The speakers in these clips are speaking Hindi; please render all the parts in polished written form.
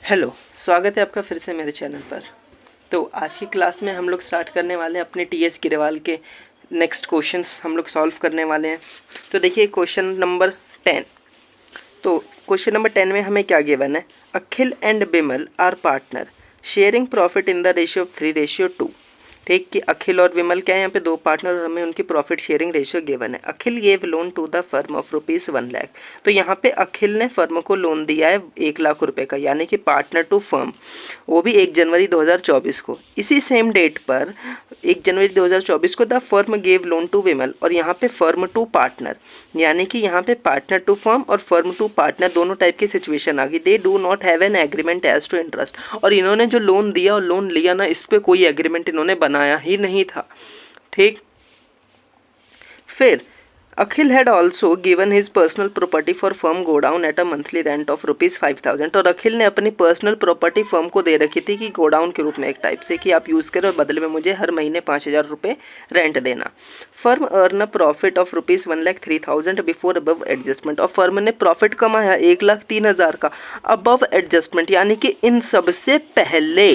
हेलो, स्वागत है आपका फिर से मेरे चैनल पर। तो आज की क्लास में हम लोग स्टार्ट करने वाले हैं अपने टीएस गिरेवाल के नेक्स्ट क्वेश्चंस हम लोग सॉल्व करने वाले हैं। तो देखिए क्वेश्चन नंबर 10। तो क्वेश्चन नंबर 10 में हमें क्या गिवन है, Akhil and Bimal are partner sharing profit in the ratio of 3:2। ठीक कि अखिल और विमल क्या है, यहाँ पे दो पार्टनर और हमें उनकी प्रॉफिट शेयरिंग रेशियो गिवन है। Akhil gave loan to the firm of ₹1 lakh. तो यहाँ पे अखिल ने फर्म को लोन दिया है 1 लाख रुपए का, यानी कि पार्टनर टू फर्म, वो भी 1 जनवरी 2024 को। इसी सेम डेट पर 1 जनवरी 2024 को the firm gave loan to Vimal, और यहाँ पे फर्म टू पार्टनर, यानी कि यहाँ पे पार्टनर टू फर्म और फर्म टू पार्टनर दोनों टाइप की सिचुएशन आ गई। They do not have an agreement as to interest, और इन्होंने जो लोन दिया और लोन लिया ना, इस पर कोई एग्रीमेंट इन्होंने बनाया ही नहीं था। ठीक, फिर Akhil had also given his personal property for firm godown at a monthly rent of ₹5,000। और अखिल ने अपनी पर्सनल प्रॉपर्टी फर्म को दे रखी थी कि गोडाउन के रूप में, एक टाइप से कि आप यूज़ करो और बदले में मुझे हर महीने 5,000 रुपये रेंट देना। Firm earn a profit of ₹1,03,000 before above adjustment, और फर्म ने प्रॉफिट कमाया 1,03,000 का अबव एडजस्टमेंट, यानी कि इन सबसे पहले,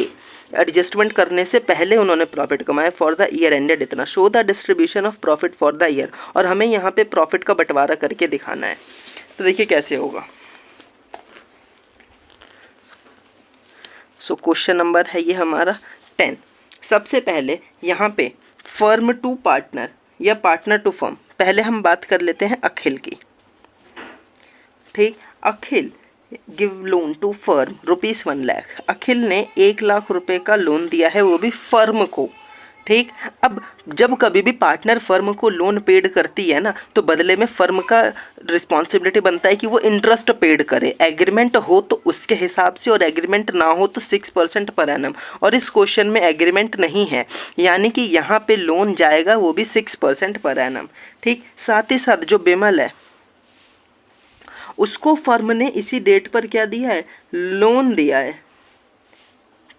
एडजस्टमेंट करने से पहले उन्होंने प्रॉफिट कमाया। फॉर द ईयर एंडेड इतना, show the distribution of profit for the year, और हमें यहाँ पे प्रॉफिट का बंटवारा करके दिखाना है। तो देखिए कैसे होगा। सो क्वेश्चन नंबर है ये हमारा 10। सबसे पहले यहाँ पे फर्म टू पार्टनर या पार्टनर टू फर्म, पहले हम बात कर लेते हैं अखिल की। ठीक, Akhil give loan to firm ₹1 lakh. Akhil ने 1 लाख रुपए का लोन दिया है, वो भी फर्म को। ठीक, अब जब कभी भी पार्टनर फर्म को लोन पेड करती है ना, तो बदले में फर्म का रिस्पॉन्सिबिलिटी बनता है कि वो इंटरेस्ट पेड करे। एग्रीमेंट हो तो उसके हिसाब से, और एग्रीमेंट ना हो तो 6% पर एनम, और इस क्वेश्चन में एग्रीमेंट नहीं है, यानी कि यहाँ पे लोन जाएगा वो भी 6% पर एनम। ठीक, साथ ही साथ जो बिमल है उसको फर्म ने इसी डेट पर क्या दिया है, लोन दिया है।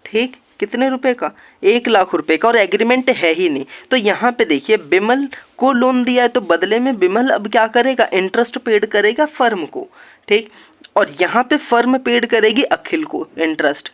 ठीक, कितने रुपए का, 1 लाख रुपए का, और एग्रीमेंट है ही नहीं। तो यहाँ पे देखिए बिमल को लोन दिया है, तो बदले में बिमल अब क्या करेगा, इंटरेस्ट पेड करेगा फर्म को। ठीक, और यहाँ पे फर्म पेड करेगी अखिल को इंटरेस्ट।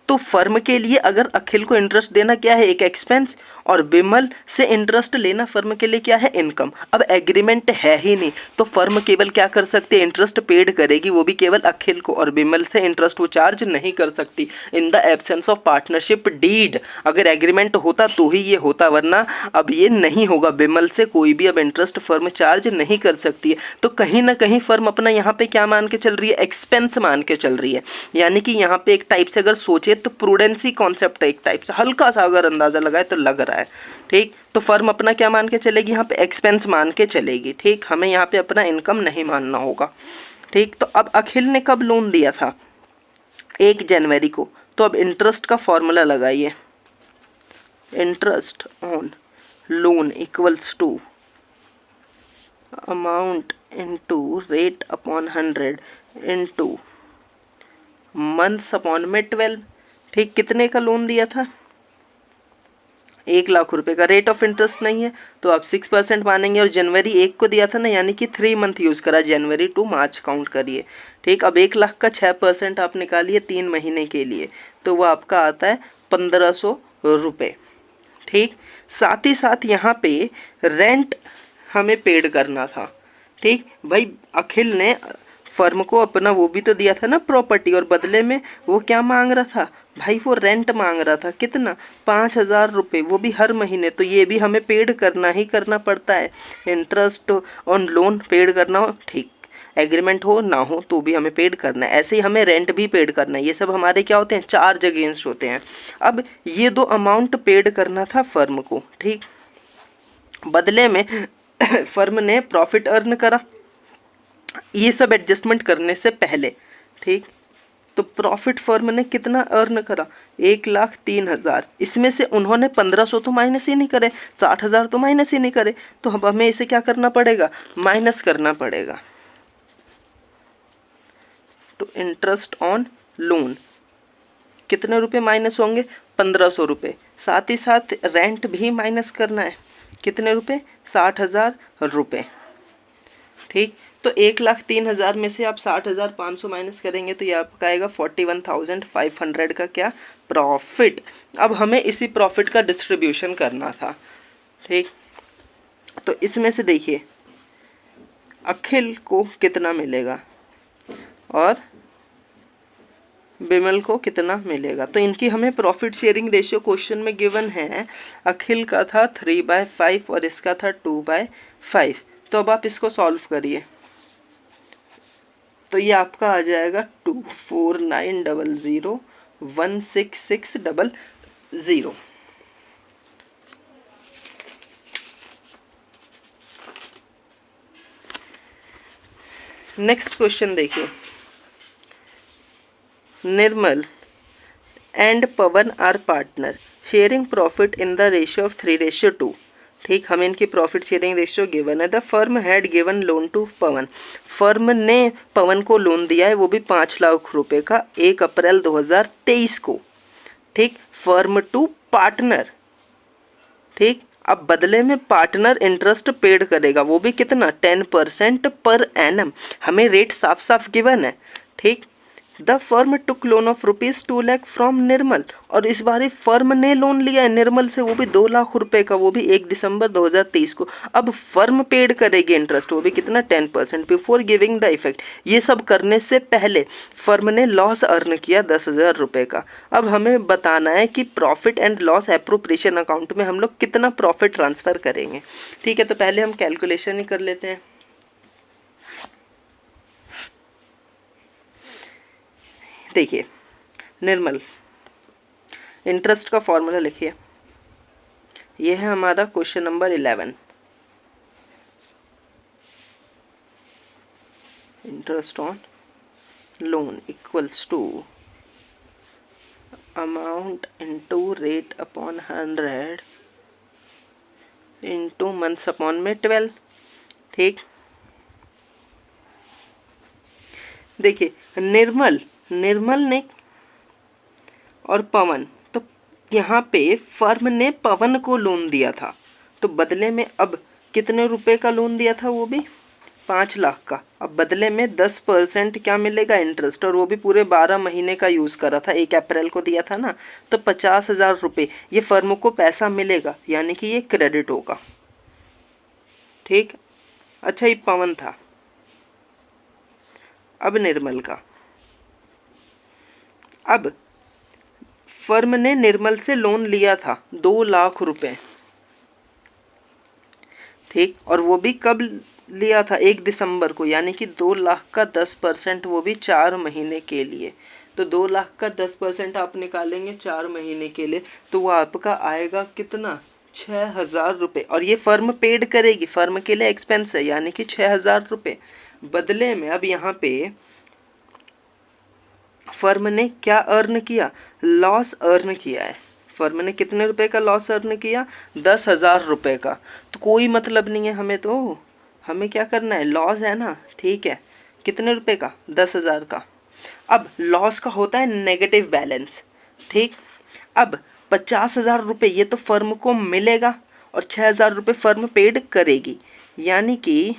तो फर्म के लिए अगर अखिल को इंटरेस्ट देना क्या है, एक एक्सपेंस, और बिमल से इंटरेस्ट लेना फर्म के लिए क्या है, इनकम। अब एग्रीमेंट है ही नहीं, तो फर्म केवल क्या कर सकती है, इंटरेस्ट पेड करेगी, वो भी केवल अखिल को, और बिमल से इंटरेस्ट वो चार्ज नहीं कर सकती in the absence of partnership deed. अगर एग्रीमेंट होता तो ही ये होता, वरना अब ये नहीं होगा। बिमल से कोई भी अब इंटरेस्ट फर्म चार्ज नहीं कर सकती है। तो कहीं ना कहीं फर्म अपना यहाँ पे क्या मान के चल रही है, एक्सपेंस मान के चल रही है। यानी कि यहाँ पे एक टाइप से अगर सोचे तो प्रूडेंसी कॉन्सेप्ट है, एक टाइप से हल्का सा अगर अंदाजा लगाए तो लग रहा है। ठीक, तो फर्म अपना क्या मान के चलेगी, यहाँ पे एक्सपेंस मान के चलेगी। ठीक, हमें यहाँ पे अपना इनकम नहीं मानना होगा। ठीक, तो अब अखिल ने कब लोन दिया था, 1 जनवरी को। तो अब इंटरेस्ट का फॉर्मूला लगाइए, interest on loan equals to amount into rate upon 100 into months upon में 12। ठीक, कितने का लोन दिया था, 1 लाख रुपए का। रेट ऑफ इंटरेस्ट नहीं है तो आप 6% मानेंगे, और जनवरी 1 को दिया था ना, यानी कि 3 मंथ यूज़ करा, जनवरी टू मार्च काउंट करिए। ठीक, अब 1 लाख का 6% आप निकालिए 3 महीने के लिए, तो वो आपका आता है 1,500 रुपये। ठीक, साथ ही साथ यहाँ पे रेंट हमें पेड करना था। ठीक भाई, अखिल ने फर्म को अपना वो भी तो दिया था ना प्रॉपर्टी, और बदले में वो क्या मांग रहा था भाई, वो रेंट मांग रहा था। कितना, 5,000 रुपये, वो भी हर महीने। तो ये भी हमें पेड करना ही करना पड़ता है, इंटरेस्ट ऑन लोन पेड करना हो, ठीक, एग्रीमेंट हो ना हो तो भी हमें पेड करना है। ऐसे ही हमें रेंट भी पेड करना है। ये सब हमारे क्या होते हैं, चार्ज अगेंस्ट होते हैं। अब ये दो अमाउंट पेड करना था फर्म को। ठीक, बदले में फर्म ने प्रॉफिट अर्न करा, ये सब एडजस्टमेंट करने से पहले। ठीक, तो प्रॉफिट फर्म ने कितना अर्न करा, 1,03,000। इसमें से उन्होंने 1,500 तो माइनस ही नहीं करे, 60,000 तो माइनस ही नहीं करे। तो अब हमें इसे क्या करना पड़ेगा, माइनस करना पड़ेगा। तो इंटरेस्ट ऑन लोन कितने रुपए माइनस होंगे, 1,500 रुपये। साथ ही साथ रेंट भी माइनस करना है, कितने रुपए, 60,000 रुपये। ठीक। तो 1,03,000 में से आप 60,500 माइनस करेंगे तो ये आपका आएगा 41,500 का क्या, प्रॉफिट। अब हमें इसी प्रॉफिट का डिस्ट्रीब्यूशन करना था। ठीक, तो इसमें से देखिए अखिल को कितना मिलेगा और बिमल को कितना मिलेगा। तो इनकी हमें प्रॉफिट शेयरिंग रेशियो क्वेश्चन में गिवन है। अखिल का था 3/5 और इसका था 2/5। तो अब आप इसको सॉल्व करिए तो ये आपका आ जाएगा 24900166000। नेक्स्ट क्वेश्चन देखिए, Nirmal and Pawan are partner sharing profit in the ratio of 3:2। ठीक, हमें इनकी प्रॉफिट शेयरिंग रेशियो गिवन है। The firm had given loan to Pawan, firm ने पवन को लोन दिया है, वो भी 5 लाख रुपए का 1 अप्रैल 2023 को। ठीक, फर्म टू पार्टनर। ठीक, अब बदले में पार्टनर इंटरेस्ट पेड करेगा, वो भी कितना, 10% पर एनम। हमें रेट साफ साफ गिवन है। ठीक, the firm took loan of ₹2 lakh from Nirmal, और इस बार फर्म ने लोन लिया है निर्मल से, वो भी 2 लाख रुपए का, वो भी 1 दिसंबर 2023 को। अब फर्म पेड करेगी इंटरेस्ट, वो भी कितना, 10% बिफोर गिविंग द इफेक्ट। ये सब करने से पहले फर्म ने लॉस अर्न किया 10,000 रुपये का। अब हमें बताना है कि profit and loss appropriation account में हम लोग कितना प्रॉफिट ट्रांसफ़र करेंगे। ठीक है, तो पहले हम कैलकुलेशन ही कर लेते हैं। देखिए निर्मल, इंटरेस्ट का फॉर्मूला लिखिए, ये है हमारा question number 11। Interest on loan equals to amount into rate upon 100 into months upon में 12। ठीक, देखिए निर्मल ने और पवन, तो यहाँ पे फर्म ने पवन को लोन दिया था, तो बदले में अब कितने रुपए का लोन दिया था, वो भी 5 लाख का। अब बदले में 10% क्या मिलेगा, इंटरेस्ट, और वो भी पूरे 12 महीने का यूज़ करा था, 1 अप्रैल को दिया था ना, तो 50,000 रुपये ये फर्म को पैसा मिलेगा, यानी कि ये क्रेडिट होगा। ठीक, अच्छा ये पवन था। अब निर्मल का, अब फर्म ने निर्मल से लोन लिया था 2 लाख रुपए। ठीक, और वो भी कब लिया था, 1 दिसंबर को, यानी कि 2 लाख का 10%, वो भी 4 महीने के लिए। तो 2 लाख का 10% आप निकालेंगे 4 महीने के लिए, तो वो आपका आएगा कितना, 6,000 रुपये। और ये फर्म पेड करेगी, फर्म के लिए एक्सपेंस है, यानी कि 6,000 रुपये। बदले में अब यहाँ पे फर्म ने क्या अर्न किया, लॉस अर्न किया है। फर्म ने कितने रुपए का लॉस अर्न किया, 10,000 रुपये का। तो कोई मतलब नहीं है हमें, तो हमें क्या करना है, लॉस है ना। ठीक है, कितने रुपए का, 10,000 का। अब लॉस का होता है नेगेटिव बैलेंस। ठीक, अब 50,000 रुपये ये तो फर्म को मिलेगा और 6,000 रुपये फर्म पेड करेगी, यानी कि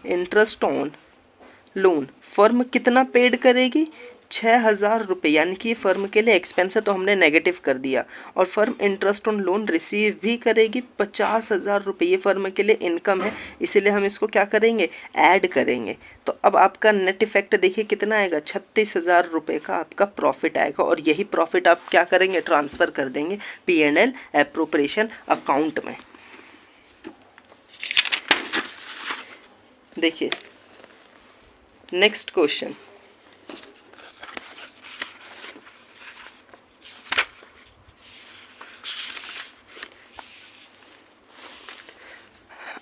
इंटरेस्ट ऑन लोन फर्म कितना पेड करेगी, 6,000 रुपये, यानी कि फर्म के लिए एक्सपेंस है तो हमने नेगेटिव कर दिया। और firm interest on loan receive भी करेगी 50,000 रुपये, ये फर्म के लिए इनकम है, इसीलिए हम इसको क्या करेंगे, ऐड करेंगे। तो अब आपका नेट इफेक्ट देखिए कितना आएगा, 36,000 रुपये का आपका प्रॉफिट आएगा। और यही प्रॉफिट आप क्या करेंगे, ट्रांसफ़र कर देंगे P&L एप्रोप्रिएशन अकाउंट में। देखिए next question,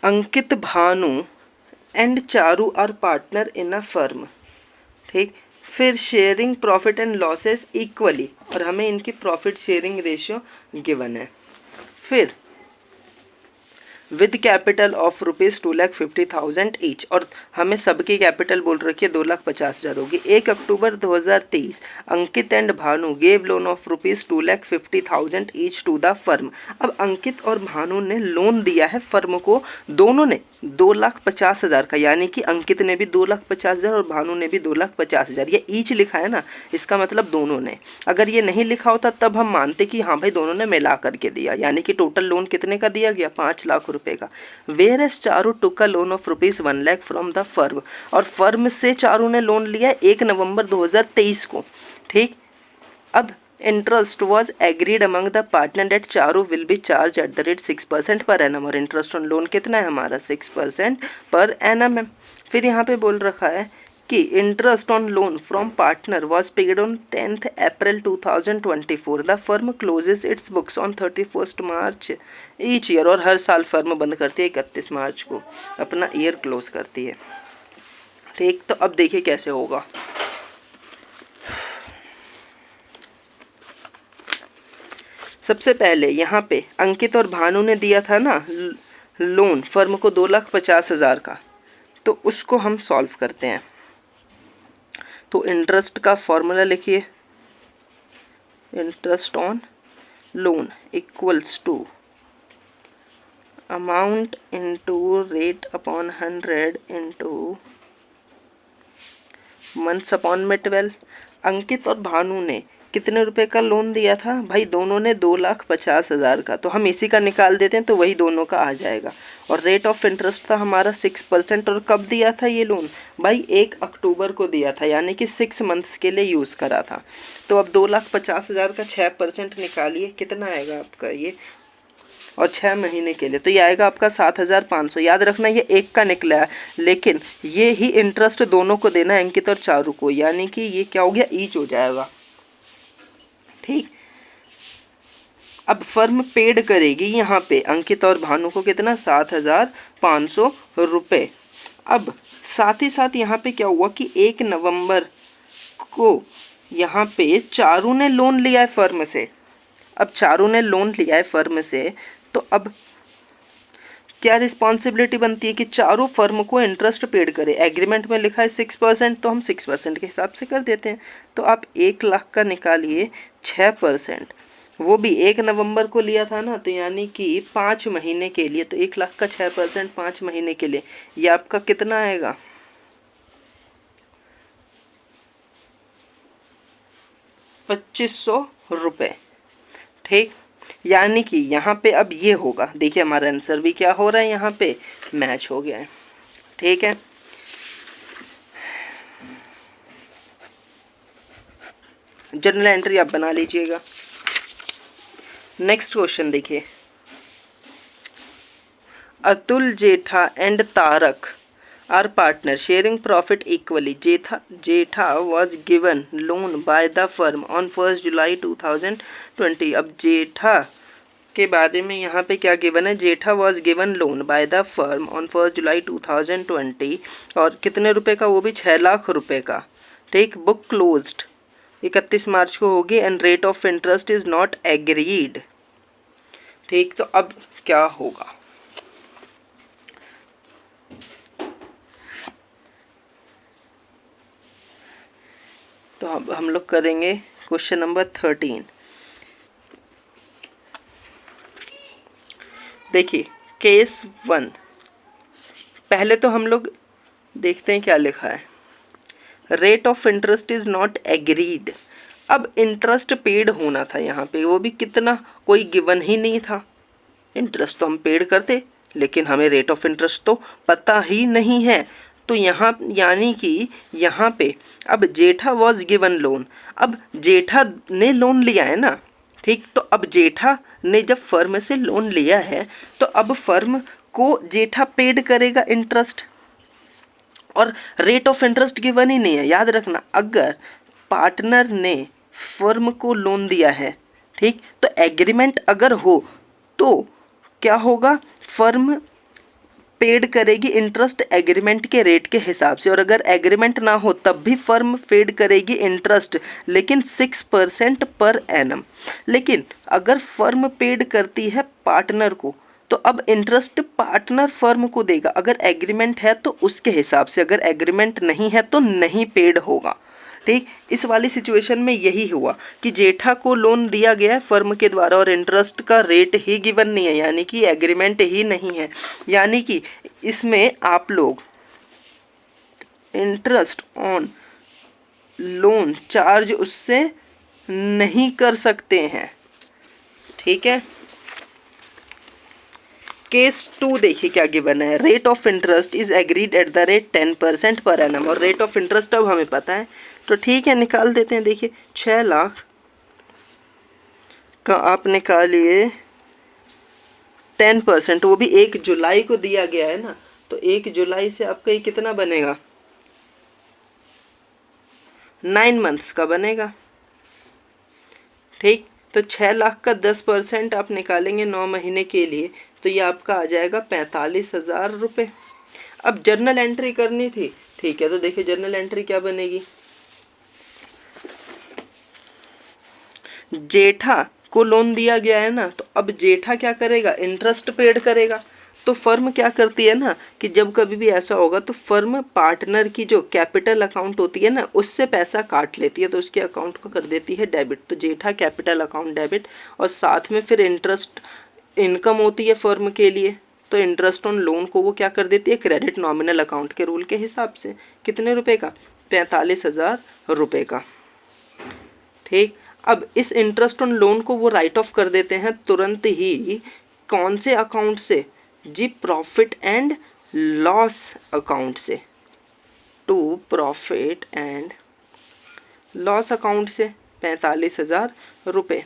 Ankit, Bhanu and Charu are partner in a firm. ठीक, फिर sharing profit and losses equally, और हमें इनकी प्रॉफिट शेयरिंग रेशियो गिवन है। फिर विद कैपिटल ऑफ ₹2,50,000 ईच, और हमें सबकी कैपिटल बोल रखी है 2,50,000 होगी। 1 October 2023 Ankit and Bhanu gave loan of ₹2,50,000 each to the firm. अब अंकित और भानु ने लोन दिया है फर्म को, दोनों ने 2,50,000 का, यानी कि अंकित ने भी 2,50,000 और भानु ने भी 2,50,000। ये ईच लिखा है ना, इसका मतलब दोनों ने। अगर ये नहीं लिखा होता तब हम मानते कि हाँ भाई दोनों ने मिला करके दिया, यानी कि टोटल लोन कितने का दिया गया, 5 लाख रुपए का। Where as Charu took a loan of ₹1 lakh from the firm, और फर्म से चारू ने लोन लिया 1 नवंबर 2023 को, ठीक। अब interest was agreed among the partner date Charu will be charge at the rate 6% per annum, और इंटरेस्ट ऑन लोन कितना है हमारा 6% पर एनम है। फिर यहाँ पे बोल रखा है कि interest on loan from partner was paid on 10th April 2024। The firm closes its books on 31st March each year, और हर साल फर्म बंद करती है 31 मार्च को, अपना ईयर क्लोज करती है, ठीक। तो अब देखिए कैसे होगा। सबसे पहले यहाँ पे अंकित और भानु ने दिया था ना लोन फर्म को 2,50,000 का, तो उसको हम सॉल्व करते हैं। तो इंटरेस्ट का फॉर्मूला लिखिए, interest on loan equals to amount into rate upon 100 into months upon में 12। अंकित और भानु ने कितने रुपए का लोन दिया था भाई, दोनों ने 2,50,000 का, तो हम इसी का निकाल देते हैं तो वही दोनों का आ जाएगा। और रेट ऑफ इंटरेस्ट था हमारा 6%, और कब दिया था ये लोन भाई, 1 अक्टूबर को दिया था, यानी कि 6 मंथ्स के लिए यूज़ करा था। तो अब 2,50,000 का 6% निकालिए, कितना आएगा आपका ये, और 6 महीने के लिए तो ये आएगा आपका 7,500। याद रखना ये एक का निकला है, लेकिन ये ही इंटरेस्ट दोनों को देना है, अंकित और चारू को, यानी कि ये क्या हो गया, ईच हो जाएगा, ठीक। अब फर्म पेड करेगी यहाँ पे अंकित और भानु को कितना, 7,500 रुपये। अब साथ ही साथ यहाँ पे क्या हुआ कि 1 नवंबर को यहाँ पे चारू ने लोन लिया है फर्म से। अब चारू ने लोन लिया है फर्म से, तो अब क्या रिस्पॉन्सिबिलिटी बनती है कि चारों फर्म को इंटरेस्ट पेड करे। एग्रीमेंट में लिखा है 6%, तो हम 6% के हिसाब से कर देते हैं। तो आप 1 लाख का निकालिए 6%, वो भी 1 नवंबर को लिया था ना, तो यानी कि 5 महीने के लिए, तो 1 लाख का 6% 5 महीने के लिए, ये आपका कितना आएगा, 2,500 रुपये, ठीक। यानी कि यहाँ पे अब ये होगा, देखिए हमारा आंसर भी क्या हो रहा है, यहाँ पे मैच हो गया है, ठीक है। जर्नल एंट्री आप बना लीजिएगा। नेक्स्ट क्वेश्चन देखिए, Atul Jetha and Tarak are partner sharing profit equally. Jetha was given loan by the firm on 1 July 2020। अब जेठा के बारे में यहाँ पे क्या गिवन है, Jetha was given loan by the firm on 1 July 2020, और कितने रुपए का, वो भी 6 लाख रुपए का, ठीक। बुक क्लोज्ड 31 मार्च को होगी, and rate of interest is not agreed, ठीक। तो अब क्या होगा, तो अब हम लोग करेंगे क्वेश्चन नंबर 13। देखिए केस 1, पहले तो हम लोग देखते हैं क्या लिखा है, rate of interest is not agreed. अब इंटरेस्ट पेड होना था यहाँ पे, वो भी कितना, कोई गिवन ही नहीं था। इंटरेस्ट तो हम पेड करते, लेकिन हमें रेट ऑफ इंटरेस्ट तो पता ही नहीं है। तो यहाँ यानी कि यहाँ पे अब जेठा वॉज गिवन लोन, अब जेठा ने लोन लिया है ना, ठीक। तो अब जेठा ने जब फर्म से लोन लिया है, तो अब फर्म को जेठा पेड करेगा इंटरेस्ट, और रेट ऑफ इंटरेस्ट गिवन ही नहीं है। याद रखना, अगर पार्टनर ने फर्म को लोन दिया है, ठीक, तो एग्रीमेंट अगर हो तो क्या होगा, फर्म पेड करेगी इंटरेस्ट एग्रीमेंट के रेट के हिसाब से, और अगर एग्रीमेंट ना हो तब भी फर्म पेड करेगी इंटरेस्ट, लेकिन 6% पर एनम। लेकिन अगर फर्म पेड करती है पार्टनर को तो अब इंटरेस्ट पार्टनर फर्म को देगा, अगर एग्रीमेंट है तो उसके हिसाब से, अगर एग्रीमेंट नहीं है तो नहीं पेड होगा। ठीक, इस वाली सिचुएशन में यही हुआ कि जेठा को लोन दिया गया है फर्म के द्वारा और इंटरेस्ट का रेट ही गिवन नहीं है, यानी कि एग्रीमेंट ही नहीं है, यानी कि इसमें आप लोग इंटरेस्ट ऑन लोन चार्ज उससे नहीं कर सकते हैं। ठीक है, केस 2 देखिए क्या गिवन है, rate of interest is agreed eight the rate 10% per annum, और रेट ऑफ इंटरेस्ट अब हमें पता है तो ठीक है निकाल देते हैं। देखिए 6 लाख का आप निकालिए 10%, वो भी 1 जुलाई को दिया गया है ना, तो 1 जुलाई से आपका ये कितना बनेगा, 9 मंथ्स का बनेगा। ठीक, तो 6 लाख का 10% आप निकालेंगे 9 महीने के लिए, तो ये आपका आ जाएगा 45,000 रुपये। अब जर्नल एंट्री करनी थी, ठीक है, तो देखिए जर्नल एंट्री क्या बनेगी, जेठा को लोन दिया गया है ना, तो अब जेठा क्या करेगा, इंटरेस्ट पेड करेगा। तो फर्म क्या करती है ना कि जब कभी भी ऐसा होगा तो फर्म पार्टनर की जो कैपिटल अकाउंट होती है ना उससे पैसा काट लेती है, तो उसके अकाउंट को कर देती है डेबिट। तो जेठा कैपिटल अकाउंट डेबिट, और साथ में फिर इंटरेस्ट इनकम होती है फर्म के लिए, तो इंटरेस्ट ऑन लोन को वो क्या कर देती है, क्रेडिट नॉमिनल अकाउंट के रूल के हिसाब से। कितने रुपए का, 45,000 रुपये का। ठीक, अब इस इंटरेस्ट ऑन लोन को वो राइट ऑफ कर देते हैं तुरंत ही, कौन से अकाउंट से जी, प्रॉफिट एंड लॉस अकाउंट से, to profit and loss account से 45,000 रुपये।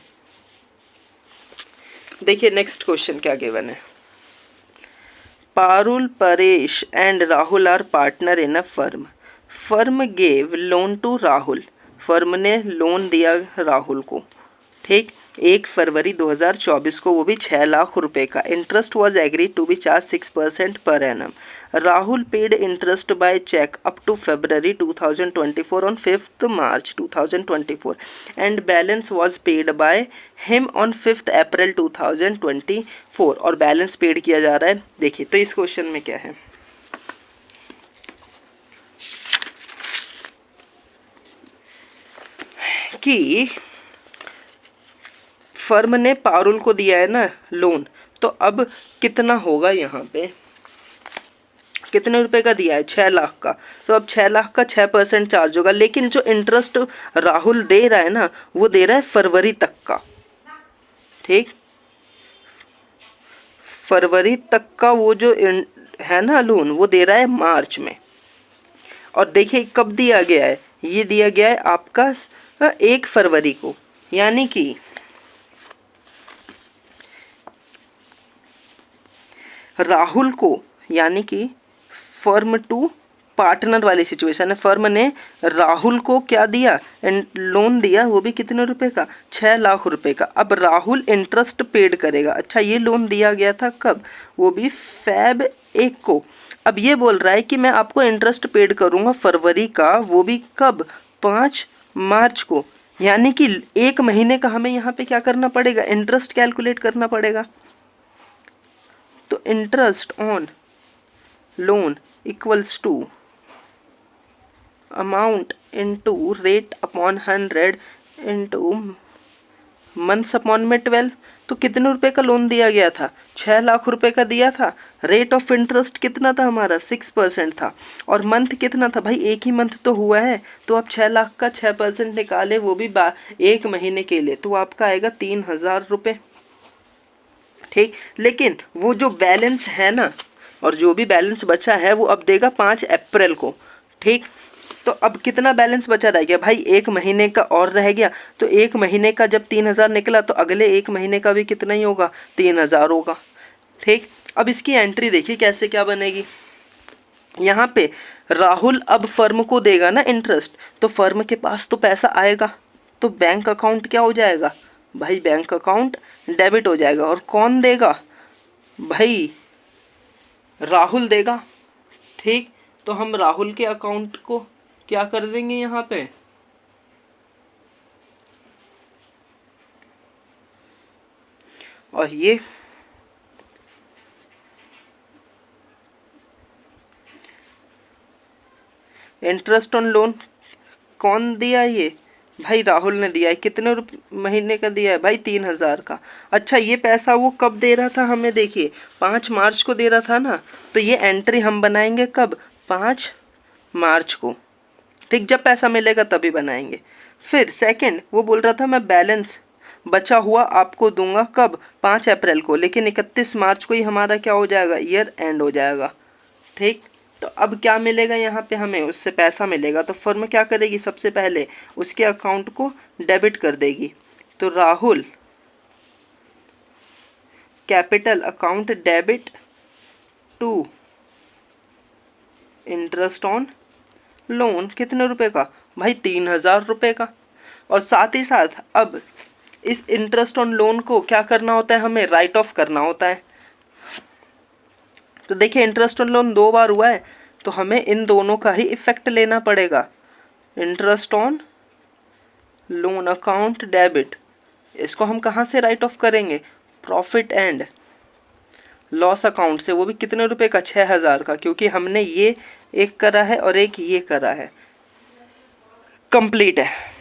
देखिए नेक्स्ट क्वेश्चन क्या गिवन है, Parul, Paresh and Rahul are partner in a firm, firm gave loan to Rahul, firm ने लोन दिया राहुल को। ठीक, 1 फरवरी 2024 को, वो भी 6 लाख रुपए का। Interest was agreed to be charge 6% per annum. Rahul paid interest by cheque up to February 2024 on 5th March 2024 and balance was paid by him on 5th April 2024, और बैलेंस पेड किया जा रहा है। देखिए तो इस क्वेश्चन में क्या है कि फर्म ने पारुल को दिया है ना लोन, तो अब कितना होगा, यहाँ पे कितने रुपए का दिया है, 6 लाख का, तो अब 6 लाख का 6% चार्ज होगा, लेकिन जो इंटरेस्ट राहुल दे रहा है ना वो दे रहा है फरवरी तक का। ठीक, फरवरी तक का वो जो है ना लोन वो दे रहा है मार्च में, और देखिए कब दिया गया है, ये दिया गया है आपका 1 फरवरी को, यानी कि राहुल को, यानी कि फर्म टू पार्टनर वाली सिचुएशन है, फर्म ने राहुल को क्या दिया, लोन दिया, वो भी कितने रुपए का, 6 लाख रुपए का। अब राहुल इंटरेस्ट पेड करेगा। अच्छा, ये लोन दिया गया था कब, वो भी Feb 1 को। अब ये बोल रहा है कि मैं आपको इंटरेस्ट पेड करूंगा फरवरी का, वो भी कब, 5 मार्च को, यानी कि 1 महीने का हमें यहाँ पे क्या करना पड़ेगा, इंटरेस्ट कैलकुलेट करना पड़ेगा। तो interest on loan equals to amount into rate upon 100 into months upon में 12। तो कितने रुपए का लोन दिया गया था, 6 लाख रुपए का दिया था। रेट ऑफ इंटरेस्ट कितना था हमारा, 6% था, और मंथ कितना था भाई, 1 ही मंथ तो हुआ है, तो आप 6 लाख का 6% निकाले, वो भी 1 महीने के लिए, तो आपका आएगा 3,000 रुपये। ठीक, लेकिन वो जो बैलेंस है ना, और जो भी बैलेंस बचा है वो अब देगा 5 अप्रैल को। ठीक, तो अब कितना बैलेंस बचा रह गया भाई, 1 महीने का और रह गया, तो 1 महीने का जब 3,000 निकला तो अगले 1 महीने का भी कितना ही होगा, 3,000 होगा। ठीक, अब इसकी एंट्री देखिए कैसे क्या बनेगी, यहाँ पे राहुल अब फर्म को देगा ना इंटरेस्ट, तो फर्म के पास तो पैसा आएगा, तो बैंक अकाउंट क्या हो जाएगा भाई, बैंक अकाउंट डेबिट हो जाएगा। और कौन देगा भाई, राहुल देगा। ठीक, तो हम राहुल के अकाउंट को क्या कर देंगे यहाँ पे, और ये इंटरेस्ट ऑन लोन कौन दिया है ये? भाई राहुल ने दिया है। कितने महीने का दिया है भाई? 3,000 का। अच्छा ये पैसा वो कब दे रहा था हमें? देखिए 5 मार्च को दे रहा था ना, तो ये एंट्री हम बनाएंगे कब? 5 मार्च को, ठीक, जब पैसा मिलेगा तभी बनाएंगे। फिर सेकंड वो बोल रहा था मैं बैलेंस बचा हुआ आपको दूंगा कब? 5 अप्रैल को, लेकिन 31 मार्च को ही हमारा क्या हो जाएगा? ईयर एंड हो जाएगा, ठीक। तो अब क्या मिलेगा यहाँ पे हमें? उससे पैसा मिलेगा, तो फर्म क्या करेगी? सबसे पहले उसके अकाउंट को डेबिट कर देगी। तो Rahul capital account debit to interest on loan, कितने रुपए का भाई? 3,000 रुपये का। और साथ ही साथ अब इस इंटरेस्ट ऑन लोन को क्या करना होता है? हमें राइट ऑफ करना होता है। तो देखिए इंटरेस्ट ऑन लोन 2 बार हुआ है, तो हमें इन दोनों का ही इफेक्ट लेना पड़ेगा। Interest on loan account debit, इसको हम कहाँ से राइट ऑफ करेंगे? प्रॉफिट एंड लॉस अकाउंट से। वो भी कितने रुपए का? 6,000 का, क्योंकि हमने ये एक करा है और एक ये करा है। कंप्लीट है।